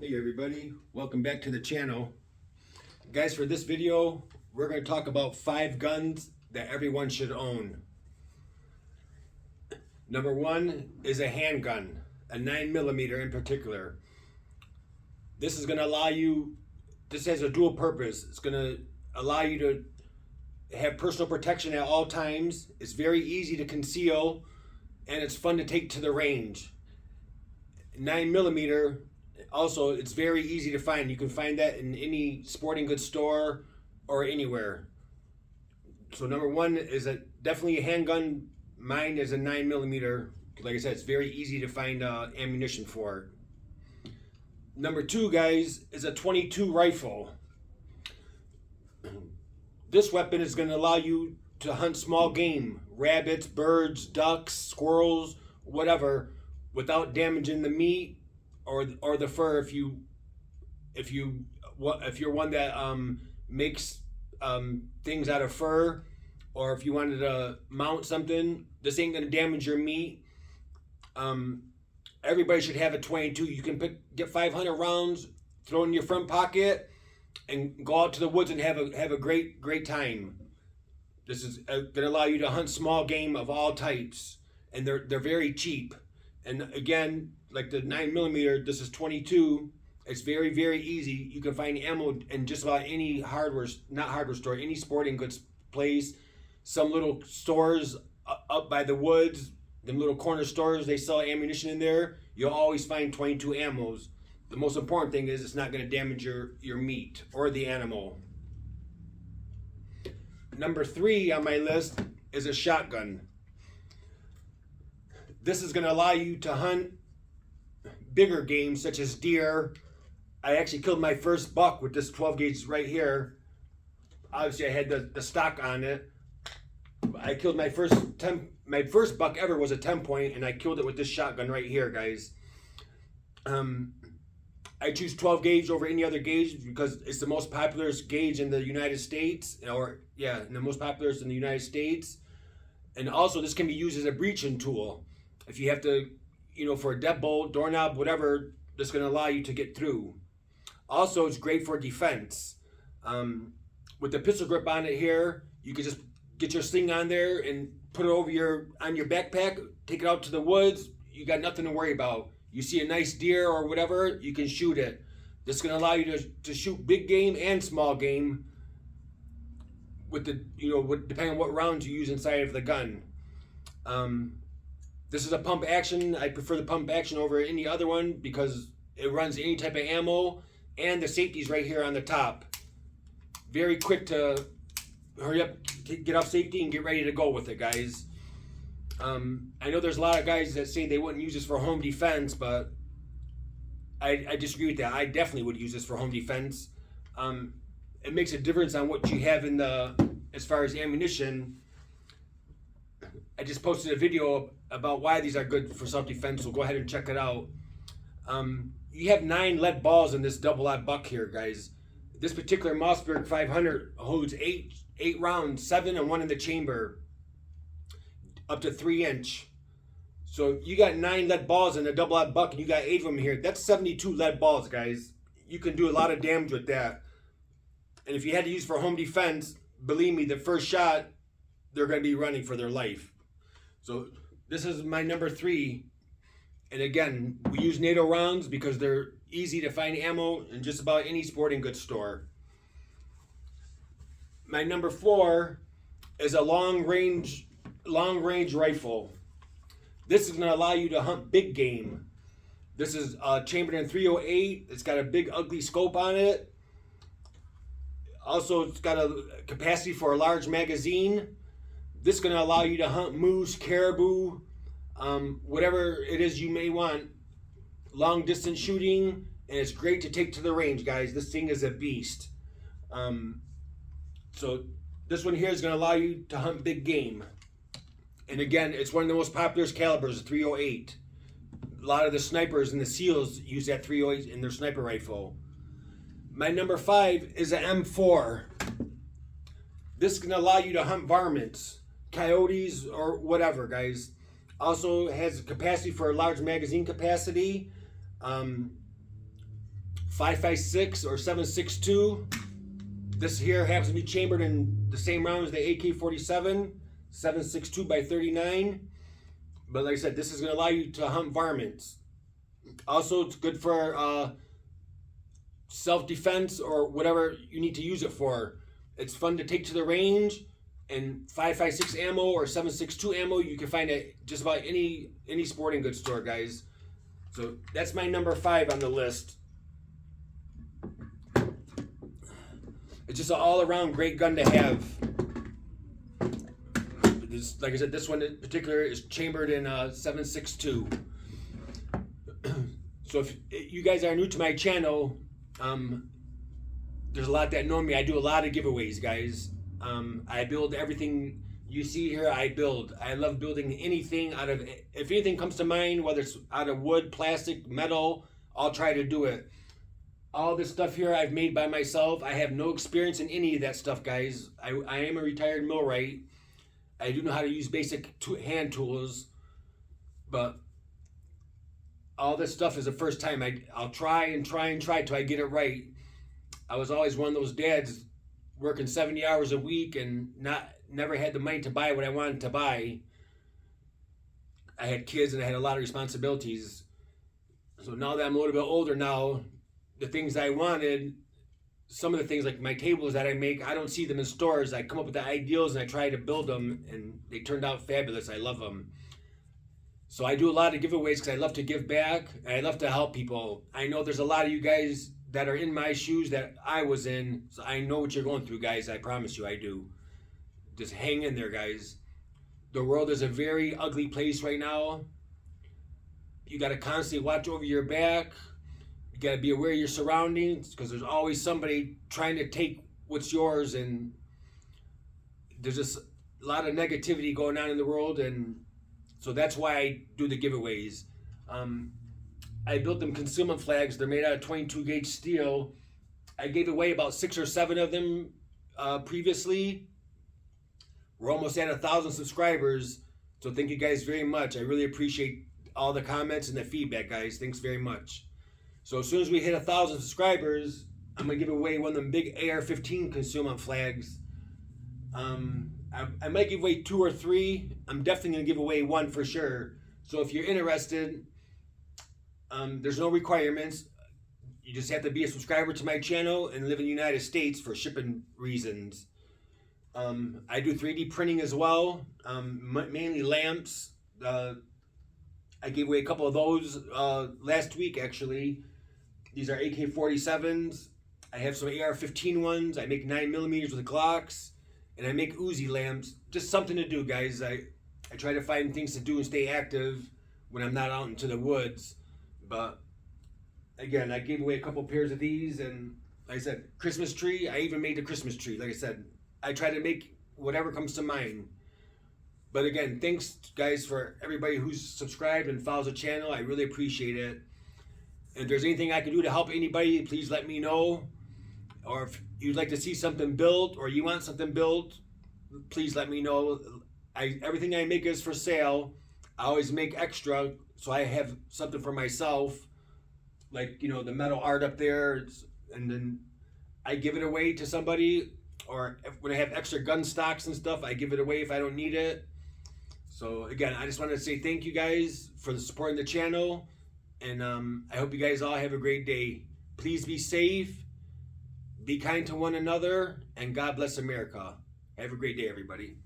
Hey everybody, welcome back to the channel. Guys, for this video, we're going to talk about 5 guns that everyone should own. Number 1 is a handgun, a 9mm in particular. This is going to allow you, this has a dual purpose. It's going to allow you to have personal protection at all times. It's very easy to conceal, and it's fun to take to the range. 9mm, also, it's very easy to find. You can find that in any sporting goods store or anywhere. So number 1 is definitely a handgun. Mine is a 9mm. Like I said, it's very easy to find ammunition for it. Number 2, guys, is a .22 rifle. This weapon is going to allow you to hunt small game, rabbits, birds, ducks, squirrels, whatever, without damaging the meat or the fur. If you're one that makes things out of fur, or if you wanted to mount something, this ain't gonna damage your meat. Everybody should have a .22. You can get 500 rounds, throw it in your front pocket, and go out to the woods and have a great time. This is gonna allow you to hunt small game of all types, and they're very cheap. And again, like the 9mm, this is .22. It's very easy. You can find ammo in just about any not hardware store, any sporting goods place. Some little stores up by the woods, them little corner stores, they sell ammunition in there. You'll always find .22 ammos. The most important thing is it's not going to damage your meat or the animal. Number 3 on my list is a shotgun. This is going to allow you to hunt bigger game such as deer. I actually killed my first buck with this 12 gauge right here. Obviously I had the stock on it. I killed my first buck ever was a 10-point, and I killed it with this shotgun right here, guys. I choose 12 gauge over any other gauge because it's the most popular gauge in the United States, the most popular in the United States. And also this can be used as a breaching tool. If you have to, for a deadbolt, doorknob, whatever, that's going to allow you to get through. Also, it's great for defense. With the pistol grip on it here, you can just get your sling on there and put it on your backpack, take it out to the woods. You got nothing to worry about. You see a nice deer or whatever, you can shoot it. This is going to allow you to shoot big game and small game with depending on what rounds you use inside of the gun. This is a pump action. I prefer the pump action over any other one because it runs any type of ammo, and the safety's right here on the top. Very quick to hurry up, get off safety, and get ready to go with it, guys. I know there's a lot of guys that say they wouldn't use this for home defense, but I disagree with that. I definitely would use this for home defense. It makes a difference on what you have as far as ammunition. I just posted a video about why these are good for self-defense, so go ahead and check it out. You have 9 lead balls in this double-aught buck here, guys. This particular Mossberg 500 holds 8 rounds, 7 and 1 in the chamber, up to 3-inch. So you got 9 lead balls in a double-aught buck, and you got 8 of them here. That's 72 lead balls, guys. You can do a lot of damage with that. And if you had to use for home defense, believe me, the first shot, they're going to be running for their life. So this is my number 3. And again, we use NATO rounds because they're easy to find ammo in just about any sporting goods store. My number 4 is a long range rifle. This is going to allow you to hunt big game. This is chambered in .308. It's got a big ugly scope on it. Also, it's got a capacity for a large magazine. This is going to allow you to hunt moose, caribou, whatever it is you may want. Long distance shooting, and it's great to take to the range, guys. This thing is a beast. So this one here is going to allow you to hunt big game. And again, it's one of the most popular calibers, .308. A lot of the snipers and the SEALs use that .308 in their sniper rifle. My number 5 is an M4. This is going to allow you to hunt varmints, coyotes, or whatever, guys. Also has capacity for a large magazine capacity. 5.56 or 7.62. This here happens to be chambered in the same round as the AK-47, 7.62 by 39. But like I said, this is going to allow you to hunt varmints. Also, it's good for self-defense or whatever you need to use it for. It's fun to take to the range, and 5.56 ammo or 7.62 ammo you can find at just about any sporting goods store, guys. So that's my number 5 on the list. It's just an all-around great gun to have. This, like I said, this one in particular is chambered in 7.62. So if you guys are new to my channel, there's a lot that know me. I do a lot of giveaways, guys. I build everything you see here. I build. I love building anything out of. If anything comes to mind, whether it's out of wood, plastic, metal, I'll try to do it. All this stuff here I've made by myself. I have no experience in any of that stuff, guys. I am a retired millwright. I do know how to use basic hand tools, but all this stuff is the first time. I'll try and try till I get it right. I was always one of those dads working 70 hours a week and never had the money to buy what I wanted to buy. I had kids and I had a lot of responsibilities. So now that I'm a little bit older now, the things I wanted, some of the things like my tables that I make, I don't see them in stores. I come up with the ideals and I try to build them, and they turned out fabulous. I love them. So I do a lot of giveaways because I love to give back. And I love to help people. I know there's a lot of you guys that are in my shoes that I was in. So I know what you're going through, guys. I promise you I do. Just hang in there, guys. The world is a very ugly place right now. You got to constantly watch over your back. You got to be aware of your surroundings, because there's always somebody trying to take what's yours, and there's just a lot of negativity going on in the world, and so that's why I do the giveaways. I built them concealment flags. They're made out of 22 gauge steel. I gave away about 6 or 7 of them previously. We're almost at 1,000 subscribers, so thank you guys very much. I really appreciate all the comments and the feedback, guys. Thanks very much. So as soon as we hit 1,000 subscribers, I'm gonna give away one of them big AR-15 concealment flags. I might give away 2 or 3. I'm definitely gonna give away 1 for sure. So if you're interested, there's no requirements. You just have to be a subscriber to my channel and live in the United States for shipping reasons. I do 3D printing as well, mainly lamps. I gave away a couple of those last week, actually. These are AK-47s. I have some AR-15 ones. I make 9mm with Glocks. And I make Uzi lamps. Just something to do, guys. I try to find things to do and stay active when I'm not out into the woods. But again, I gave away a couple pairs of these, and like I said, Christmas tree. I even made the Christmas tree. Like I said, I try to make whatever comes to mind. But again, thanks guys for everybody who's subscribed and follows the channel. I really appreciate it. If there's anything I can do to help anybody, please let me know. Or if you'd like to see something built, or you want something built, please let me know. Everything I make is for sale. I always make extra, so I have something for myself, like, you know, the metal art up there, and then I give it away to somebody. Or when I have extra gun stocks and stuff, I give it away if I don't need it. So again, I just wanted to say thank you guys for the support of the channel, and I hope you guys all have a great day. Please be safe, be kind to one another, and God bless America. Have a great day, everybody.